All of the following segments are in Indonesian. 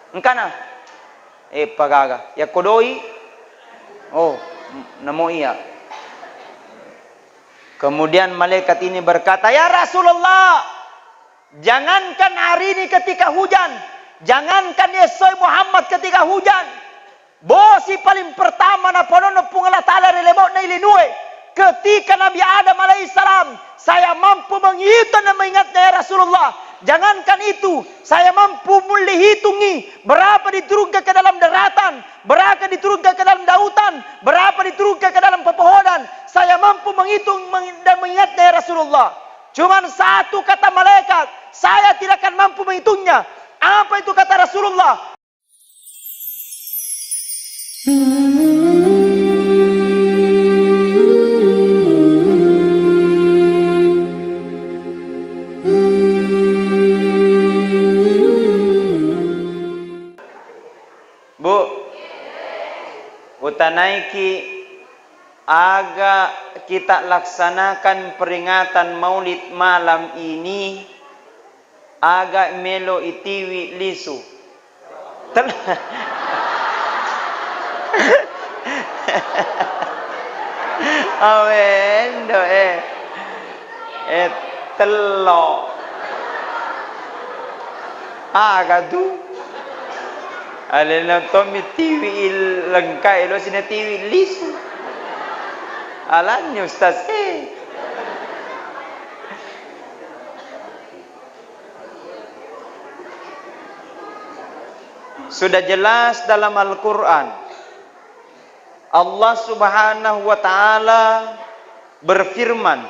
Engkana pagaga ya kodoi oh namo iya. Kemudian malaikat ini berkata, ya Rasulullah, jangankan hari ini ketika hujan, jangankan Yesoi Muhammad ketika hujan, bosi paling pertama na ponono pungala ta'ala relebot na ilinue ketika Nabi Adam alaihissalam, saya mampu menghitung dan mengingatnya ya Rasulullah. Jangankan itu, saya mampu menghitungi berapa diturunkan ke dalam daratan, berapa diturunkan ke dalam lautan, berapa diturunkan ke dalam pepohonan. Saya mampu menghitung dan mengingatnya ya Rasulullah. Cuman satu kata malaikat, saya tidak akan mampu menghitungnya. Apa itu kata Rasulullah? Bu, utanaiki aga kita laksanakan peringatan Maulid malam ini aga melo itiwi lisu. Awendo telo aga tu alena tomi tiwi lengkai lo sini tiwi lisu alannya ustaz sudah jelas dalam Al-Quran Allah subhanahu wa ta'ala berfirman,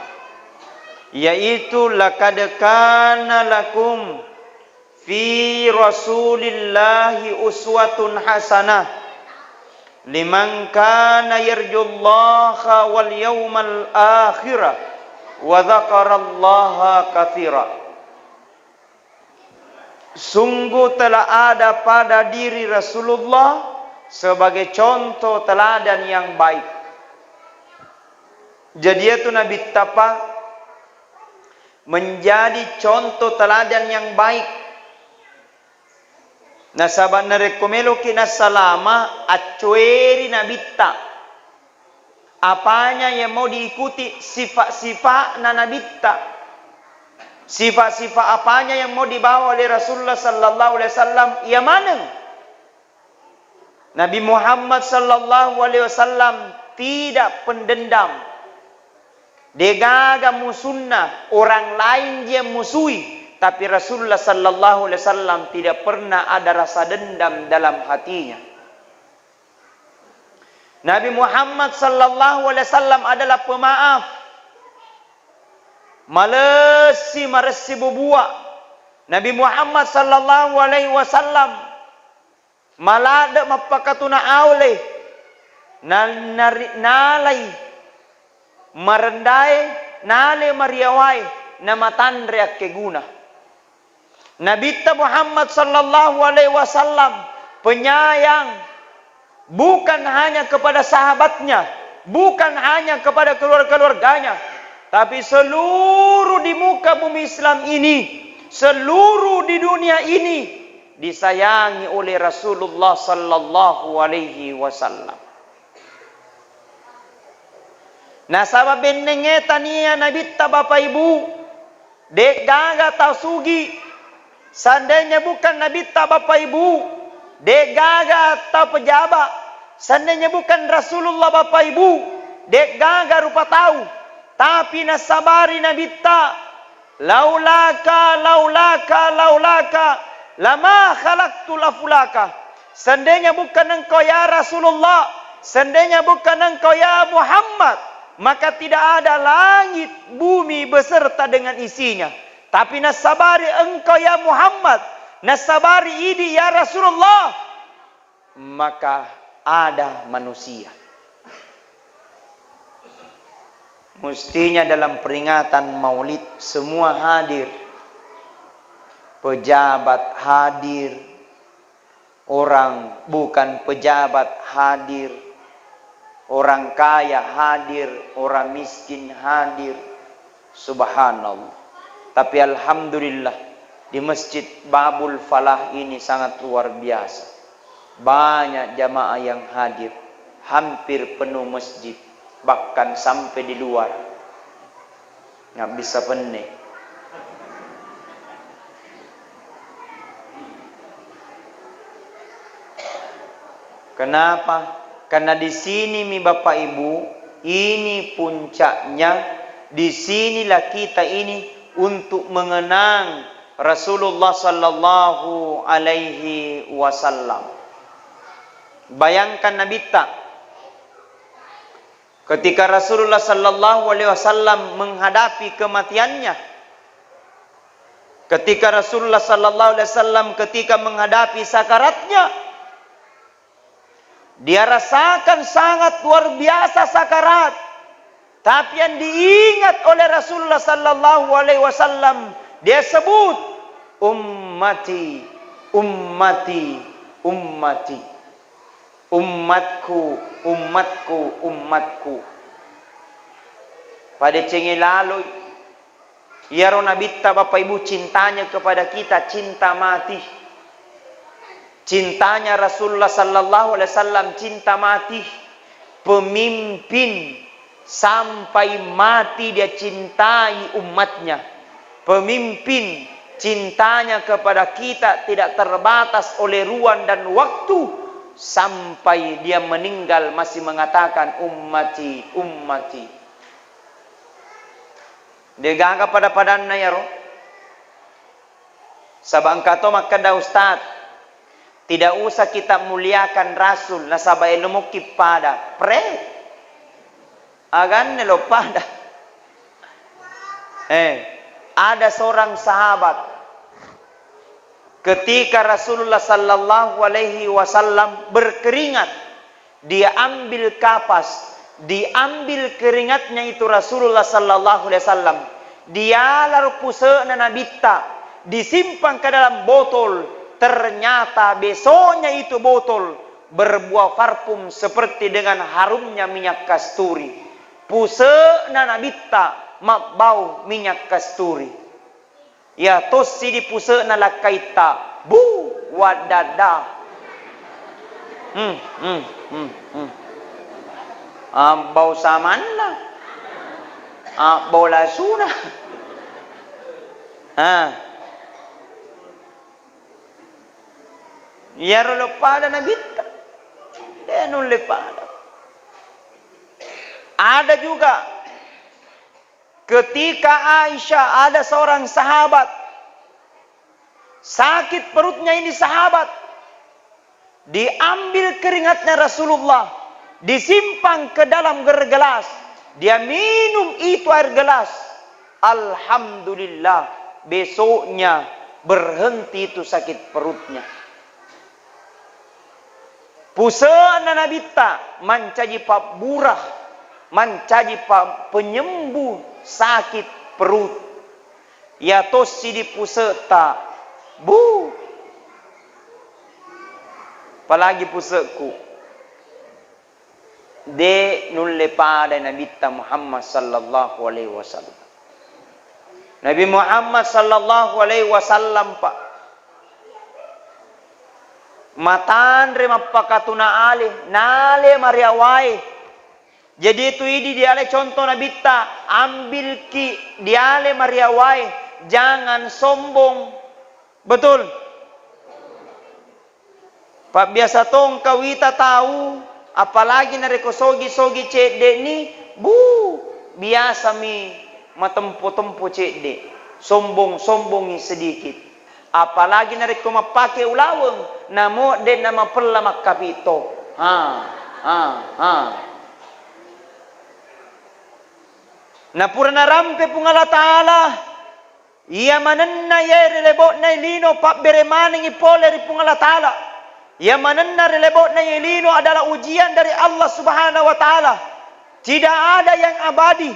yaitu laqad kana lakum fi rasulillahi uswatun hasanah liman kana yarjullaha wal yawmal akhirah wa dzakarallaha katsira. Sungguh telah ada pada diri Rasulullah sebagai contoh teladan yang baik. Jadi itu Nabi Tapa menjadi contoh teladan yang baik. Nasaban narekomelo kina salama acueri Nabi Ta. Apanya yang mau diikuti? Sifat-sifat Nabi Ta. Sifat-sifat apanya yang mau dibawa oleh Rasulullah sallallahu alaihi wasallam? Ya mana? Nabi Muhammad sallallahu alaihi wasallam tidak pendendam. Dia gaga musuhna, orang lain dia musuhi, tapi Rasulullah sallallahu alaihi wasallam tidak pernah ada rasa dendam dalam hatinya. Nabi Muhammad sallallahu alaihi wasallam adalah pemaaf. Malesi maresi bubua. Nabi Muhammad sallallahu alaihi wasallam malada mapakatuna aule nalay marendai nale mariawai namatandre keguna. Nabi Muhammad sallallahu alaihi wasallam penyayang bukan hanya kepada sahabatnya, bukan hanya kepada keluarganya, tapi seluruh di muka bumi Islam ini, seluruh di dunia ini disayangi oleh Rasulullah sallallahu alaihi wasallam. Nah, sabab benengetan niya nabitta Bapak Ibu, dek gaga tau sugi. Seandainya bukan nabitta Bapak Ibu, dek gaga tau pejabat. Seandainya bukan Rasulullah Bapak Ibu, dek gaga rupa tahu. Tapi nasabari nabitta, laulaka lama khalaqtu lafulaka. Seandainya bukan engkau ya Rasulullah, seandainya bukan engkau ya Muhammad, maka tidak ada langit bumi beserta dengan isinya. Tapi nasabari engkau ya Muhammad, nasabari idi ya Rasulullah, maka ada manusia. Mestinya dalam peringatan Maulid semua hadir. Pejabat hadir, orang bukan pejabat hadir, orang kaya hadir, orang miskin hadir. Subhanallah. Tapi alhamdulillah Di Masjid Babul Falah ini sangat luar biasa. Banyak jamaah yang hadir. Hampir penuh masjid. Bahkan sampai di luar. Nggak bisa penuh. Kenapa? Karena di sini mi Bapak Ibu, ini puncaknya. Disinilah kita ini untuk mengenang Rasulullah sallallahu alaihi wasallam. Bayangkan Nabi tak, ketika Rasulullah sallallahu alaihi wasallam menghadapi kematiannya, ketika Rasulullah sallallahu alaihi wasallam ketika menghadapi sakaratnya, dia rasakan sangat luar biasa sakarat. Tapi yang diingat oleh Rasulullah sallallahu alaihi wasallam, dia sebut ummati, ummati, ummati. Umatku, umatku, umatku. Pada cengi lalu, ya Nabi Bapak Ibu cintanya kepada kita cinta mati. Cintanya Rasulullah sallallahu alaihi wasallam cinta mati. Pemimpin sampai mati dia cintai umatnya. Pemimpin cintanya kepada kita tidak terbatas oleh ruang dan waktu. Sampai dia meninggal masih mengatakan ummati, ummati. Dia gagah pada padanna ya roh. Sabang kato makada ustaz. Tidak usah kita muliakan Rasul. Nasaba ilmu kipada. Pre. Agan nelo pada. Ada seorang sahabat. Ketika Rasulullah sallallahu alaihi wasallam berkeringat, dia ambil kapas, diambil keringatnya itu Rasulullah sallallahu alaihi wasallam. Dia lalu pusana nabita, disimpan ke dalam botol. Ternyata besoknya itu botol berbuah parfum seperti dengan harumnya minyak kasturi. Pusana nabita bau minyak kasturi. Ya tosi di pusana lakaita bu wadada. Bau samanna. Bau lasuna. Ya rolo pada nabita. Denun lepada. Ada juga ketika Aisyah ada seorang sahabat sakit perutnya ini sahabat, diambil keringatnya Rasulullah, disimpan ke dalam gelas, dia minum itu air gelas. Alhamdulillah besoknya berhenti itu sakit perutnya. Pusana nabita mancaji pak burah, mancaji pak penyembuh sakit perut. Ya tosi di puseta bu. Apalagi pusetku. De nulle pada Nabi Muhammad sallallahu alaihi wasallam. Nabi Muhammad sallallahu alaihi wasallam pak matan rema pakatuna alih nale mariawai. Jadi itu ini diale contoh Nabi ta ambil ki diale mariawai, jangan sombong. Betul. Pak biasa tong kawita tahu, apalagi nareko sogi-sogi cede ni, bu biasa mi matempo-tempo cede, sombong-sombongi sedikit. Apalagi nareko mapake ulaweng, namo de nama perla makapito. Na purana rampe pungala taala ia mananna ye relebot na ilino pak beremaning ipole ri pungala taala ia mananna relebot na ilino adalah ujian dari Allah Subhanahu wa taala. Tidak ada yang abadi,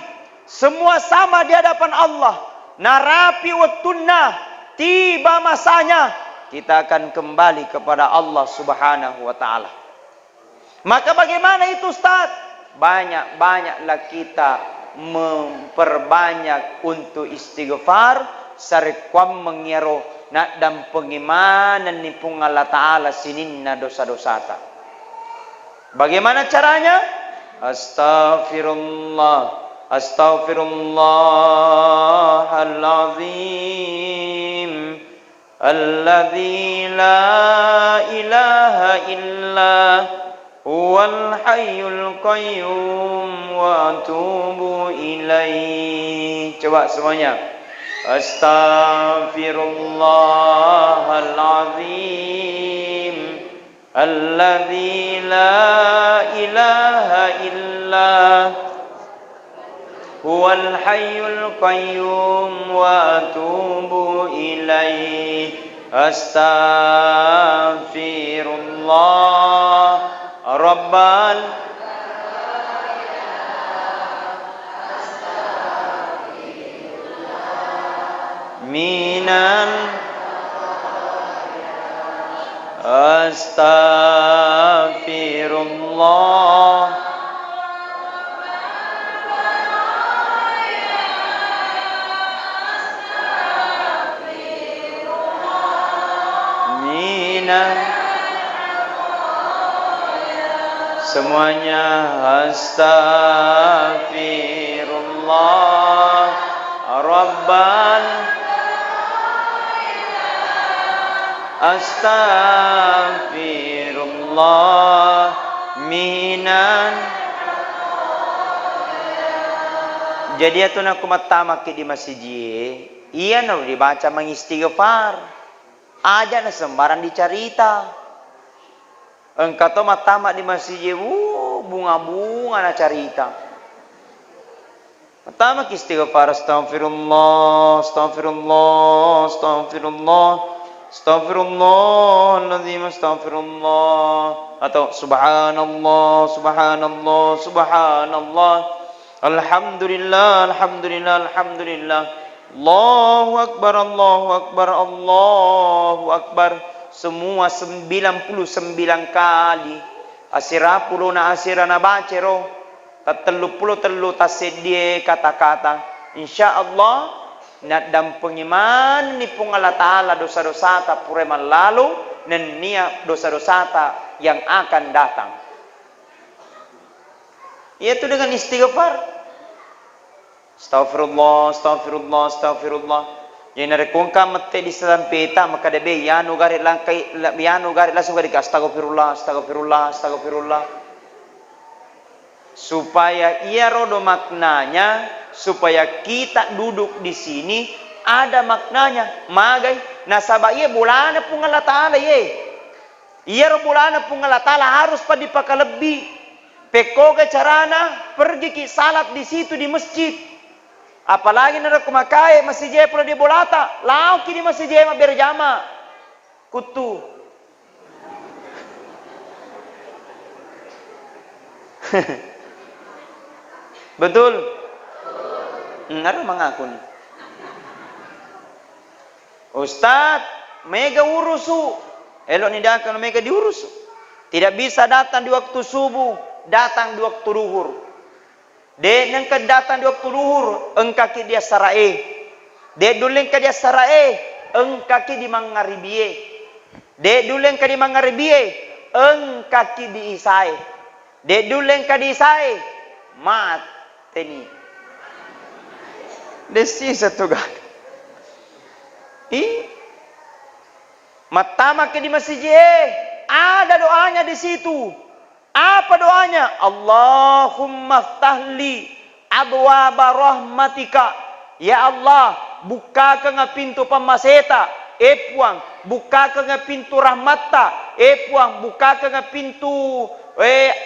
semua sama di hadapan Allah. Narapi wattunna tiba masanya kita akan kembali kepada Allah Subhanahu wa taala. Maka bagaimana itu Ustaz? Banyak-banyaklah kita memperbanyak untuk istighfar, sarekwam mengiaro nak dan pengimanan ni pung Allah Ta'ala sininna dosa-dosa ta. Bagaimana caranya? Astaghfirullah, astaghfirullahal-azim, alladzi la ilaha illa huwal hayyul qayyum wa atubu ilaih. Coba semuanya. Astaghfirullahal-azim, alladzi la ilaha illa huwal hayyul qayyum wa atubu ilaih. Astaghfirullah rabbal minan astaghfirullah minan semuanya astaghfirullah rabbal astaghfirullah minan. Jadi atau nak kumatama di masjid, iya nak dibaca mengistighfar, aja na sembarang dicarita. Engkau tu matama di masjid, bunga-bunga na carita. Matama istighfar, astaghfirullah, astaghfirullah, astaghfirullah. Astaghfirullahaladzim, astaghfirullah. Atau subhanallah, subhanallah, subhanallah. Alhamdulillah, alhamdulillah, alhamdulillah. Allahu akbar, Allahu akbar, Allahu akbar. Semua 99 kali. Asira puluh na asira na bacero. Tatelu puluh telu tasedie kata-kata. InsyaAllah nak dan pengiman ni pung Allah Ta'ala dosa-dosa ta pureman lalu dan niat dosa-dosa ta yang akan datang. Yaitu dengan istighfar. Astaghfirullah, astaghfirullah, astaghfirullah. Yang narekongka mete di salam peta maka debe yanu garit langkai yanu garit langsung garit astagfirullah, astagfirullah, astagfirullah. Supaya ia rodo maknanya, supaya kita duduk di sini ada maknanya. Magai nasaba ia bulana pung Allah Ta'ala ye. Ia ro bulana pung Allah Ta'ala harus pa dipakalebi. Peko ke carana pergi ki salat di situ di masjid. Apalagi nara kumakai masjid je pula di bolata. Lau ki di masjid je ma berjama. Kutu. Betul? Ada mengaku nih. Ustaz, mega urusu. Elok ni dah kalau mega diurusu. Tidak bisa datang di waktu subuh, datang di waktu duhur. Dek nengka datang di waktu duhur, engkaki dia sarae. Dek duleng ka dia sarae, engkaki di mangaribie. Dek duleng ka di mangaribie, engkaki di isai. Dek duleng ka di isai, mat teni. Desi satu gak. Matama ke di masjid, ada doanya di situ. Apa doanya? Allahumma ftahli abwaba rahmatika. Ya Allah, bukakan pintu pemaseta. Puang, bukakan pintu rahmatta. Puang, bukakan pintu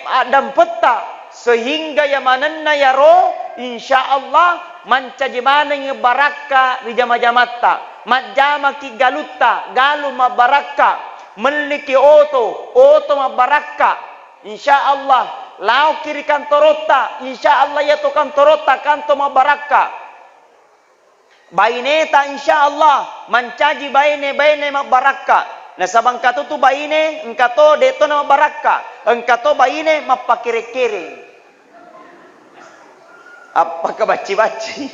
adam peta. Sehingga ya mananna ya roh, insyaallah mancajimana yang baraka di jama-jamatta. Majama ki galutta, galu mabaraka. Meliki oto mabaraka. InsyaAllah, lau kiri kantorota, InsyaAllah ya to kantorota, kanto mabaraka. Baineta InsyaAllah, mancaji baine mabaraka. Nasabang kato tu baine, engkato deto na mabaraka. Engkato baine mapakire-kire. Apa kebaci-baci?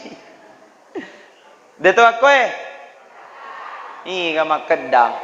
Deto aku Iya makedda.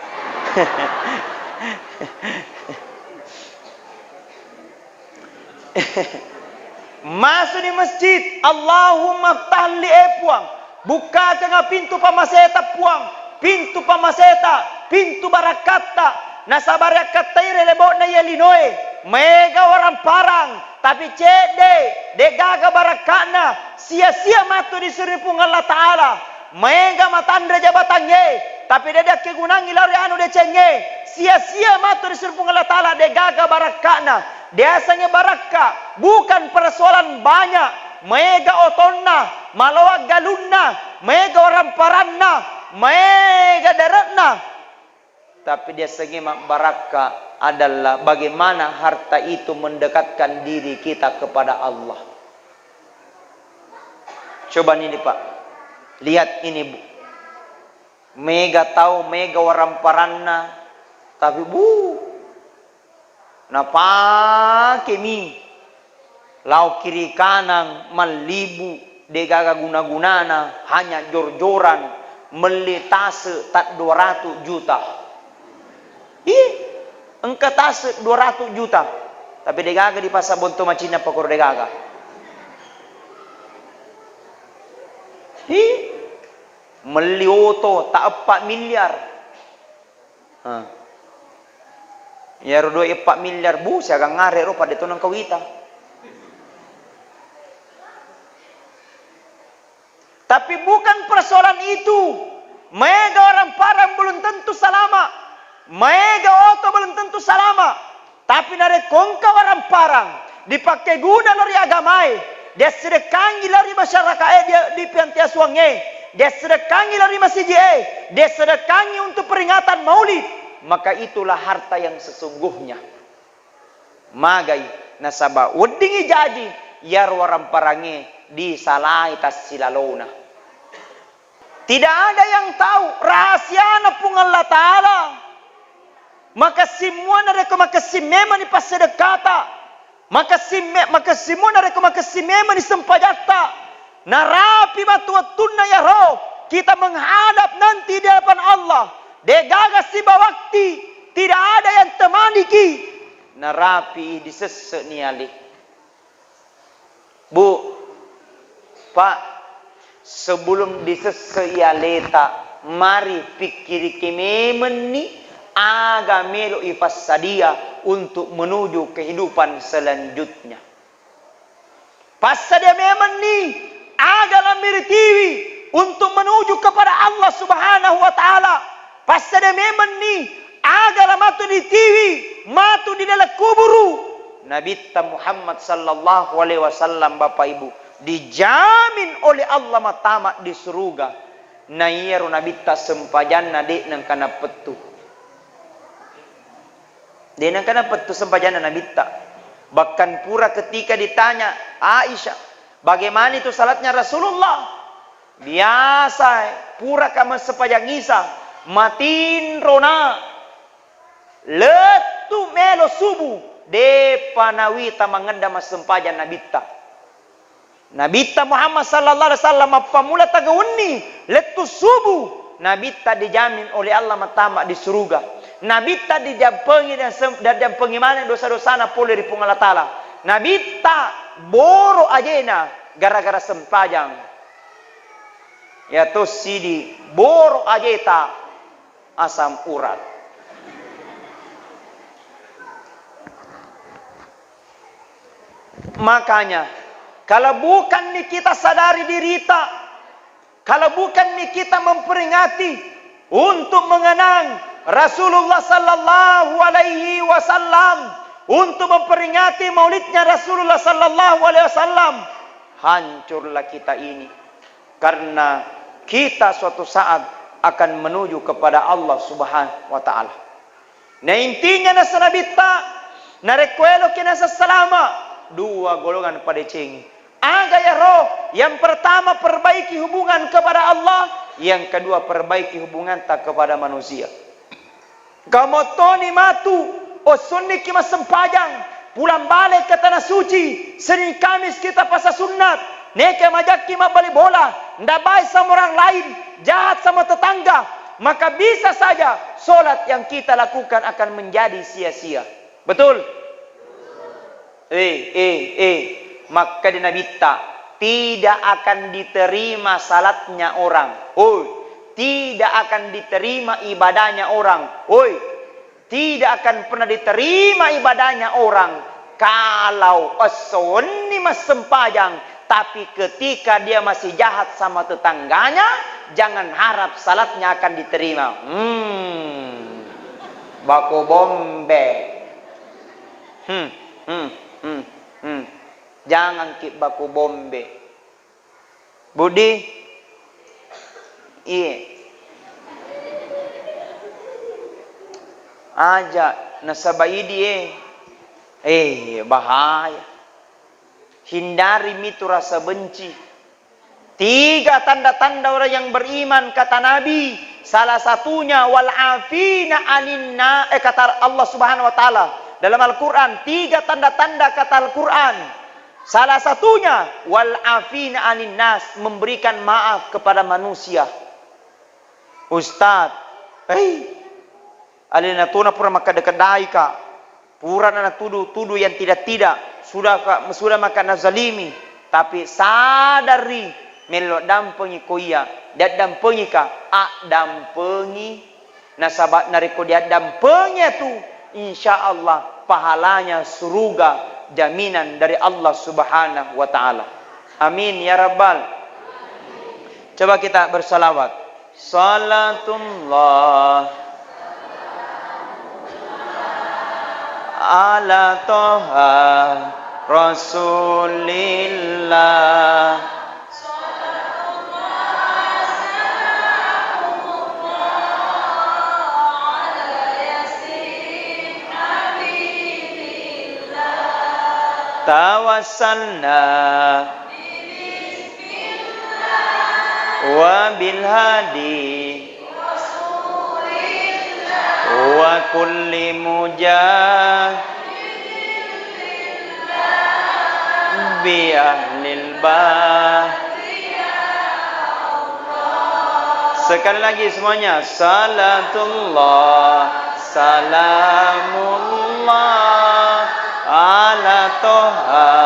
Masuk di masjid, Allahumma ftah li puang. Buka tengah pintu pamaseta puang. Pintu pamaseta, pintu barakata. Nasabarakat taire lebok na yelinoe. Mega orang parang. Tapi cede, de gaga barakana. Sia-sia matu di suripung Allah Ta'ala. Mega matandra jabatannya. Tapi dia kegunangi lari anu de cenge. Sia-sia matu di suripung Allah Ta'ala. De gaga barakana. Biasanya barakah bukan persoalan banyak. Mega otonna, malawag galunna, mega orang paranna, mega daratna. Tapi dia segi barakah adalah bagaimana harta itu mendekatkan diri kita kepada Allah. Coba ini Pak, lihat ini Bu. Mega tahu, mega orang paranna, tapi napake mi lau kiri kanan malibu degaga guna-gunana hanya jor-joran melitase tak 200 juta. Engka tase 200 juta. Tapi degaga di pasar bonto macina pakor degaga. Melioto tak 4 miliar. Ya rodo 4 miliar bu, siaga ngare ro pada tunang kawita. Tapi bukan persoalan itu. Mega orang parang belum tentu salama. Mega oto belum tentu salama. Tapi nare kongka orang parang dipakai guna lari agamai. Dia sedekangi lari masyarakat dia di piantiasuange. Dia sedekangi lari masjid dia sedekangi untuk peringatan Maulid. Maka itulah harta yang sesungguhnya. Magai nasaba weddingi jadi yar waram parange di salai tas silalona. Tidak ada yang tahu rahasia pun Allah Ta'ala. Maka semua nareko maka simema ni pasedekata. Maka semua nareko maka simema ni sempajata. Narapi batuatuna ya roh. Kita menghadap nanti di hadapan Allah. Degaga siba waktu tidak ada yang temaniki. Narapi disesek niali. Bu, Pak, sebelum disesek ialeta, mari pikir kememen ni aga melo ifasadia untuk menuju kehidupan selanjutnya. Pasadia memen ni aga lamiritiwi untuk menuju kepada Allah Subhanahu wa Ta'ala. Pasadia memen ni aga lamatu di TV, matu di dalam kuburu. Nabi Muhammad sallallahu alaihi wasallam Bapak Ibu dijamin oleh Allah matamak di surga. Nairu Nabi sempajanna de nang kana petu. De nang kana petu sempajanna Nabi. Bahkan pura ketika ditanya Aisyah, bagaimana itu salatnya Rasulullah? Biasa pura kama sepajang Isa, matin rona. Letu melo subuh de panawita mangenda masempajan Nabita. Nabita Muhammad sallallahu alaihi wasallam apamula tagauni letu subuh Nabita dijamin oleh Allah matama di surga. Nabita dijampengi dan jampengi mana dosa-dosana pole di pung Allah Ta'ala. Nabita boro ajena gara-gara sempajang. Ya to sidi boro ajeta asam urat. Makanya kalau bukan nih kita sadari diri kita, kalau bukan nih kita memperingati untuk mengenang Rasulullah sallallahu alaihi wasallam, untuk memperingati maulidnya Rasulullah sallallahu alaihi wasallam, hancurlah kita ini. Karena kita suatu saat akan menuju kepada Allah Subhanahu wa Ta'ala. Nah intinya nasa nabita, narekwelo kinasa salama, dua golongan pada cengi. Aga ya roh, yang pertama perbaiki hubungan kepada Allah, yang kedua perbaiki hubungan tak kepada manusia. Kamotoni matu, osuni kima sempajang, pulang balik ke tanah suci, Senin Kamis kita pasal sunat, neke majak kima balik bola, ndak baik sama orang lain, jahat sama tetangga, maka bisa saja solat yang kita lakukan akan menjadi sia-sia. Betul? Maka di nabita tidak akan diterima salatnya orang. Tidak akan diterima ibadahnya orang. Tidak akan pernah diterima ibadahnya orang kalau as-sunni mas sempajang, tapi ketika dia masih jahat sama tetangganya, jangan harap salatnya akan diterima. Baku bombe. Jangan ki baku bombe. Budi. Iya. Aja nasabai dia. Bahaya. Hindari mitu rasa benci. 3 tanda-tanda orang yang beriman kata Nabi. Salah satunya wal afina aninna, kata Allah Subhanahu wa taala dalam Al-Qur'an. 3 tanda-tanda kata Al-Qur'an. Salah satunya wal afina aninnas, memberikan maaf kepada manusia. Ustaz, alina tuna pura maka dekadai ka. Pura na tuduh yang tidak sudah maka nazalimi, tapi sadari melo dampengi koia dat dampengi ka dampengi nasabat nariko dia dampengi tu insyaallah pahalanya surga, jaminan dari Allah Subhanahu wa taala. Amin ya rabbal. Coba kita bersalawat. Salatullah ala toha Rasulillah. Tawassalna wa bil hadi wa kulli bi ahlil bah. Sekali lagi semuanya. Salatullah salamullah ala toha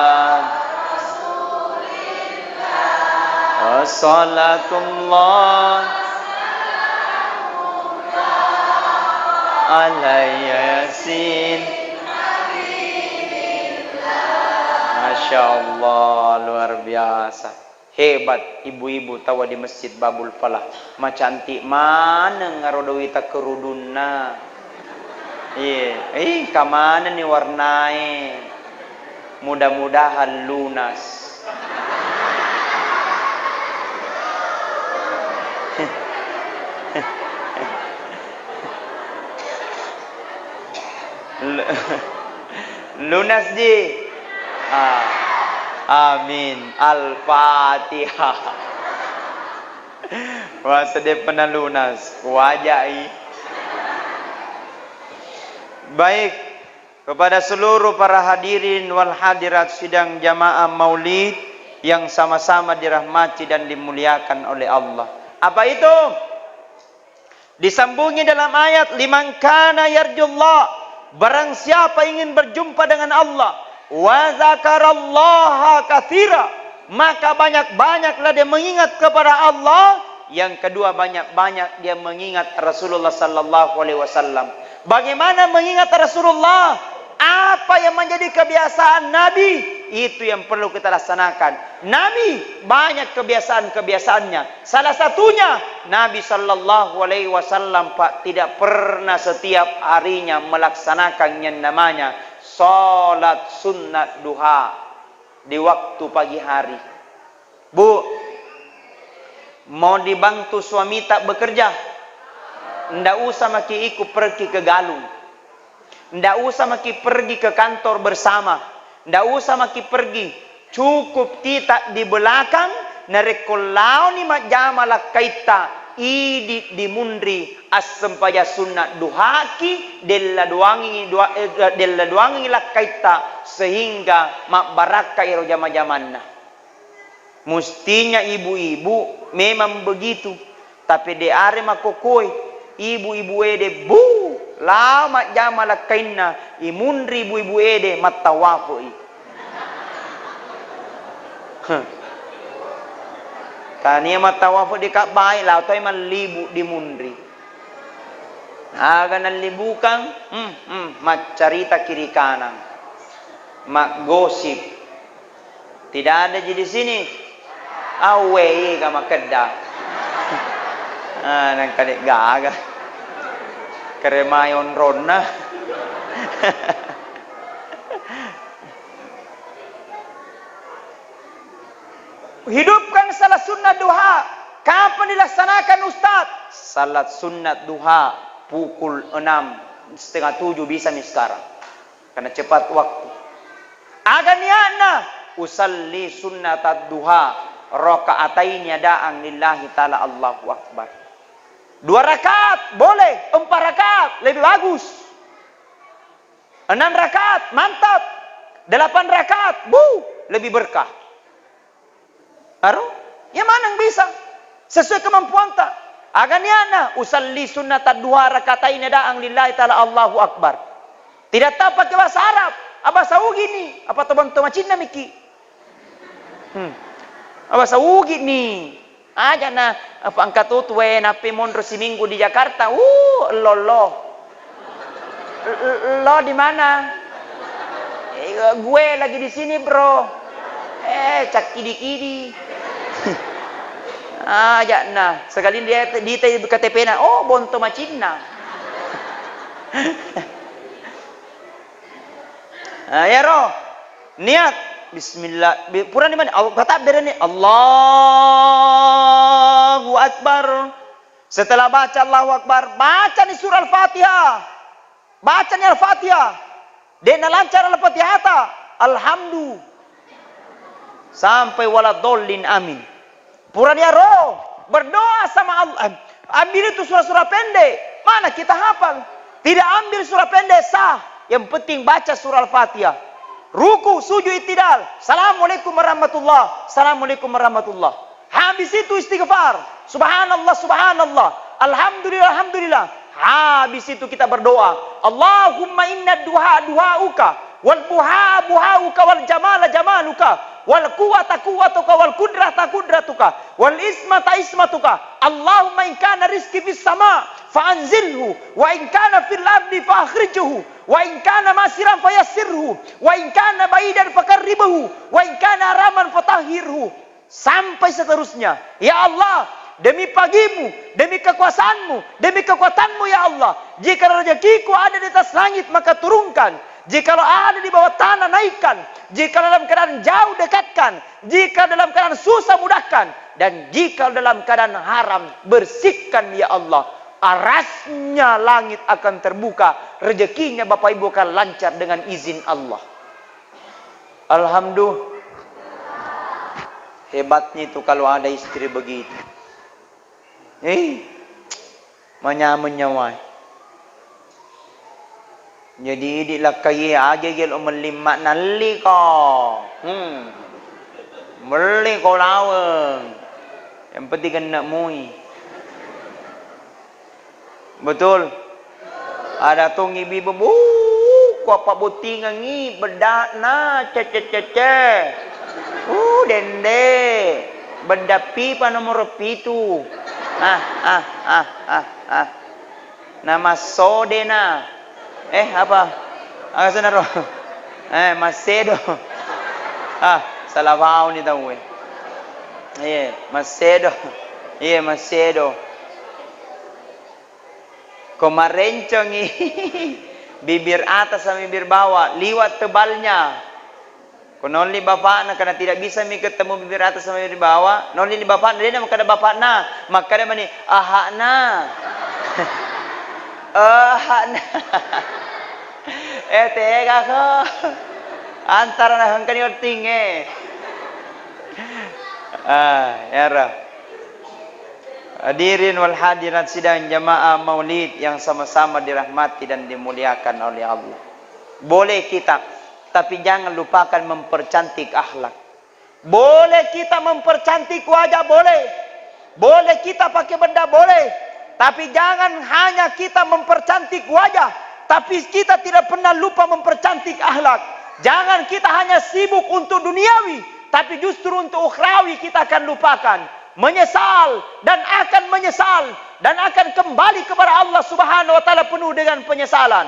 salatullah ala yasin. Masya Allah, luar biasa. Hebat ibu-ibu tawa di masjid Babul Falah. Macantik mana ngarodowita kerudunna. Iya, kamana nih warnai. Mudah-mudahan lunas. Lunas ji. Amin. Al-Fatihah. Wah, sedih pernah lunas. Wajai. Baik, kepada seluruh para hadirin wal hadirat sidang jamaah maulid yang sama-sama dirahmati dan dimuliakan oleh Allah. Apa itu? Disambungi dalam ayat, liman kana yarjullah, barang siapa ingin berjumpa dengan Allah, wa zakarallaha katsira, maka banyak-banyaklah dia mengingat kepada Allah. Yang kedua, banyak-banyak dia mengingat Rasulullah sallallahu alaihi wasallam. Bagaimana mengingat Rasulullah? Apa yang menjadi kebiasaan Nabi? Itu yang perlu kita laksanakan. Nabi banyak kebiasaan-kebiasaannya. Salah satunya Nabi sallallahu alaihi wasallam tidak pernah setiap harinya melaksanakan yang namanya salat sunat duha di waktu pagi hari. Bu, mau dibantu suami tak bekerja? Ndak usah maki ikut pergi ke galung. Ndak usah maki pergi ke kantor bersama. Ndak usah maki pergi. Cukup tidak di belakang. Narekolau ni majamalah kaita. Idi di mundri asempaya sunat duhaki. Della duangi lah kaita. Sehingga mak baraka iro jama-jamanna. Mestinya ibu-ibu memang begitu. Tapi di are makokoi. ibu-ibu ede bu lama jamala kainna imundri ibu-ibu ede matawafu kania matawafu di Ka'bah la toy man libu di mundri aga nalibukan mak cerita kiri kanan mak gosip tidak ada di sini awe ka makedda nang kadek gaga keremayon ronna hidupkan salat sunnah duha. Kapan dilaksanakan Ustaz? Salat sunnah duha pukul 6:30 bisa nih sekarang karena cepat waktu. Aganiana usalli sunnat duha raka'ataini da'an lillahi ta'ala Allahu akbar. 2 rakaat boleh, 4 rakaat lebih bagus. 6 rakaat mantap. 8 rakaat lebih berkah. Aru, ya mana yang bisa sesuai kemampuan tak? Aganiana usalli sunnat duha raka'ataini da'an lillahi ta'ala Allahu akbar. Tidak tahu pakai bahasa Arab. Bahasa ugi nih, apa teman-teman Cina miki? Bahasa ugi nih. Aja na apa angkat tutwe napi mondro si minggu di Jakarta. Lo di mana? Gue lagi di sini, bro. Cak kidi-kidi. Aja na sekali dia di KTP na, bonto Cina. Ya roh, niat bismillah. Pura di mana? Kata berani Allahu akbar. Setelah baca Allahu akbar, baca di surah Al-Fatihah. Baca ni Al-Fatihah. Dan lancar Al-Fatihah ta. Alhamdulillah. Sampai waladollin amin. Pura dia roh, berdoa sama Allah. Ambil itu surah-surah pendek. Mana kita hafal? Tidak ambil surah pendek sah. Yang penting baca surah Al-Fatihah. Ruku, sujud, ittidal. Assalamualaikum warahmatullah. Assalamualaikum warahmatullah. Habis itu istighfar. Subhanallah, subhanallah. Alhamdulillah, alhamdulillah. Habis itu kita berdoa. Allahumma inna duha'uka. Wal buha'uka. Wal jamala jamaluka. Wal quwata quwatuka. Wal kudrata kudratuka. Wal ismata ismatuka. Allahumma in kana rizki fis sama' fa'anzilhu. Wa in kana fil ardi fa'akhrijuhu. Wa in kana masiran fayassirhu. Wa in kana baidan fakarribuhu. Wa in kana haraman fatahhirhu. Sampai seterusnya. Ya Allah, demi pagimu, demi kekuasaanmu, demi kekuatanmu ya Allah. Jika rezekiku ada di atas langit maka turunkan. Jika ada di bawah tanah naikkan. Jika dalam keadaan jauh dekatkan. Jika dalam keadaan susah mudahkan. Dan jika dalam keadaan haram bersihkan ya Allah. Arasnya langit akan terbuka. Rezekinya Bapak Ibu akan lancar dengan izin Allah. Alhamdulillah. Hebatnya itu kalau ada istri begitu. Menyaman-nyawai. Jadi dilah kaya aja gel umelimak nali ko. Meli ko laweng. Yang penting kena mui. Betul. Ada tong ibi bebu. Ko apa buting ngi bedak na cece. Dende. Bedapi pa nomor pitu. Nama Sodena. Apa? Sana roh. Macedo. Salah paham ni tahu Macedo. Macedo. Kemarin cengi bibir atas sama bibir bawah, liwat tebalnya. Noli bapak na karena tidak bisa mi ketemu bibir atas sama bibir bawah, noli ni bapak dia nak kada bapak na, maka dia mani ahana. Ahana. Tega ko. Antara na hangkani orting ya rah. Hadirin wal hadirat sidang jamaah maulid yang sama-sama dirahmati dan dimuliakan oleh Allah. Boleh kita, tapi jangan lupakan mempercantik akhlak. Boleh kita mempercantik wajah, boleh. Boleh kita pakai benda, boleh. Tapi jangan hanya kita mempercantik wajah, tapi kita tidak pernah lupa mempercantik akhlak. Jangan kita hanya sibuk untuk duniawi, tapi justru untuk ukhrawi kita akan lupakan. Menyesal dan akan menyesal dan akan kembali kepada Allah Subhanahu wa taala penuh dengan penyesalan.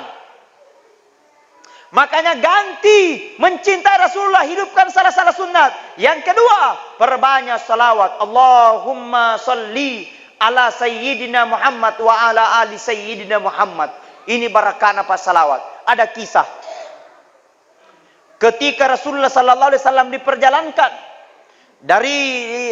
Makanya ganti mencintai Rasulullah, hidupkan salah-salah sunnat. Yang kedua, perbanyak salawat. Allahumma salli ala sayyidina Muhammad wa ala ali sayyidina Muhammad. Ini barakana pas salawat. Ada kisah. Ketika Rasulullah sallallahu alaihi wasallam diperjalankan dari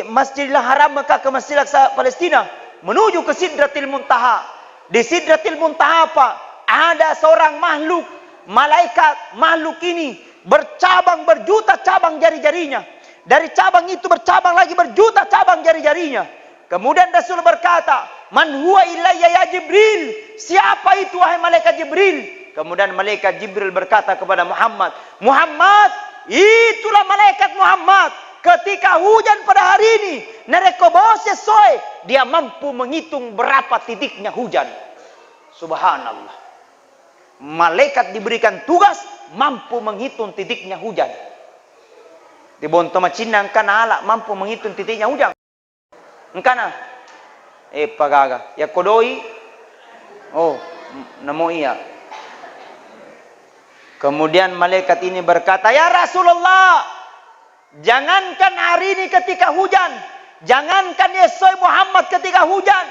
Masjidil Haram Mekah ke Masjidil Aqsa Palestina menuju ke Sidratil Muntaha. Di Sidratil Muntaha apa? Ada seorang makhluk, malaikat. Makhluk ini bercabang, berjuta cabang jari-jarinya. Dari cabang itu bercabang lagi berjuta cabang jari-jarinya. Kemudian Rasul berkata, "Man huwa ilayya ya Jibril?" Siapa itu wahai malaikat Jibril? Kemudian malaikat Jibril berkata kepada Muhammad, "Muhammad, itulah malaikat Muhammad. Ketika hujan pada hari ini, nerekobose soe, dia mampu menghitung berapa titiknya hujan." Subhanallah. Malaikat diberikan tugas mampu menghitung titiknya hujan. Di bontoma Cina kana ala mampu menghitung titiknya hujan. Engkana pagaga ya kodoi. Oh, namo iya. Kemudian malaikat ini berkata, "Ya Rasulullah, jangankan hari ini ketika hujan, jangankan Yesus Muhammad ketika hujan,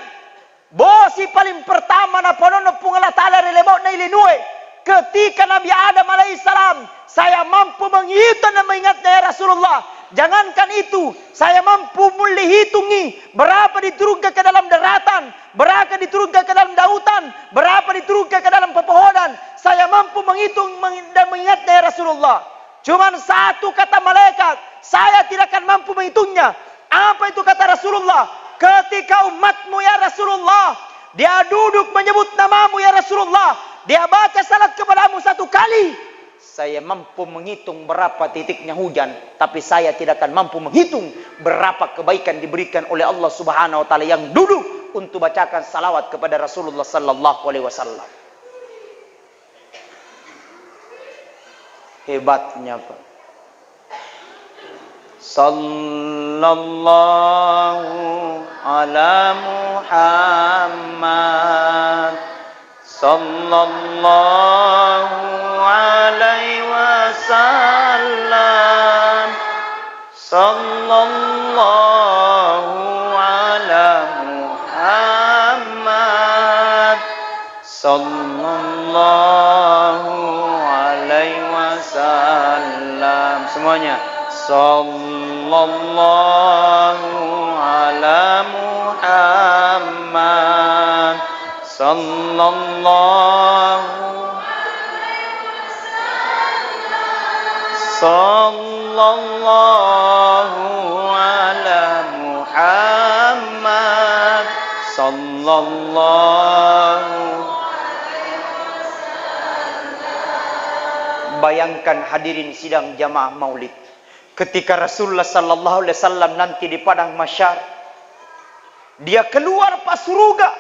bosi paling pertama na ponono pungala tala relebot na ilinue, ketika Nabi Adam alaihissalam, saya mampu menghitung dan mengingatnya ya Rasulullah. Jangankan itu, saya mampu menghitungi berapa diturunkan ke dalam daratan, berapa diturunkan ke dalam dautan, berapa diturunkan ke dalam pepohonan. Saya mampu menghitung dan mengingatnya ya Rasulullah. Cuman satu kata malaikat, saya tidak akan mampu menghitungnya." Apa itu kata Rasulullah? "Ketika umatmu ya Rasulullah, dia duduk menyebut namamu ya Rasulullah, dia baca salat kepadamu satu kali, saya mampu menghitung berapa titiknya hujan, tapi saya tidak akan mampu menghitung berapa kebaikan diberikan oleh Allah Subhanahu wa taala yang duduk untuk bacakan salawat kepada Rasulullah sallallahu alaihi wasallam." Hebatnya Pak. Sallallahu ala Muhammad, sallallahu alaihi wasallam, sallallahu ala Muhammad, sallallahu alaihi wasallam. Semuanya. Sallallahu ala Muhammad, sallallahu ala Muhammad, sallallahu. Bayangkan hadirin sidang jamaah maulid, ketika Rasulullah sallallahu alaihi wasallam nanti di padang mahsyar, dia keluar pas surga,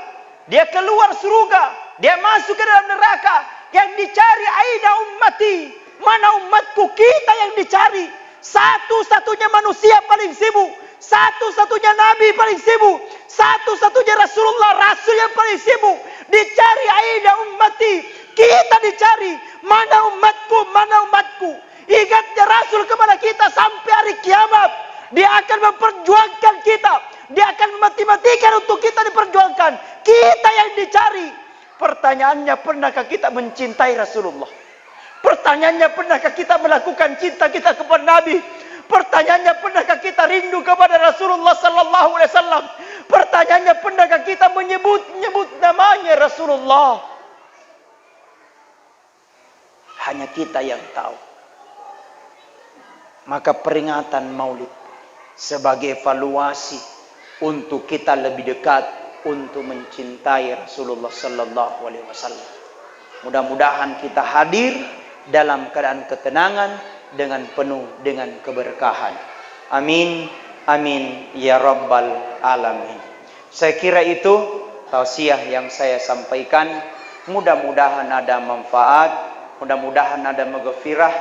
dia keluar surga, dia masuk ke dalam neraka. Yang dicari aina ummati, mana umatku? Kita yang dicari. Satu-satunya manusia paling sibuk, satu-satunya nabi paling sibuk, satu-satunya Rasulullah rasul yang paling sibuk. Dicari aina ummati, kita dicari. Mana umatku, mana umatku? Ingatnya Rasul kepada kita sampai hari kiamat. Dia akan memperjuangkan kita. Dia akan mati-matikan untuk kita diperjuangkan. Kita yang dicari. Pertanyaannya, pernahkah kita mencintai Rasulullah? Pertanyaannya, pernahkah kita melakukan cinta kita kepada Nabi? Pertanyaannya, pernahkah kita rindu kepada Rasulullah sallallahu alaihi wasallam? Pertanyaannya, pernahkah kita menyebut namanya Rasulullah? Hanya kita yang tahu. Maka peringatan maulid sebagai evaluasi untuk kita lebih dekat untuk mencintai Rasulullah sallallahu alaihi wasallam. Mudah-mudahan kita hadir dalam keadaan ketenangan dengan penuh dengan keberkahan. Amin, amin ya rabbal alamin. Saya kira itu tausiah yang saya sampaikan. Mudah-mudahan ada manfaat, mudah-mudahan ada maghfirah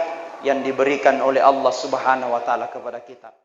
yang diberikan oleh Allah Subhanahu wa taala kepada kita.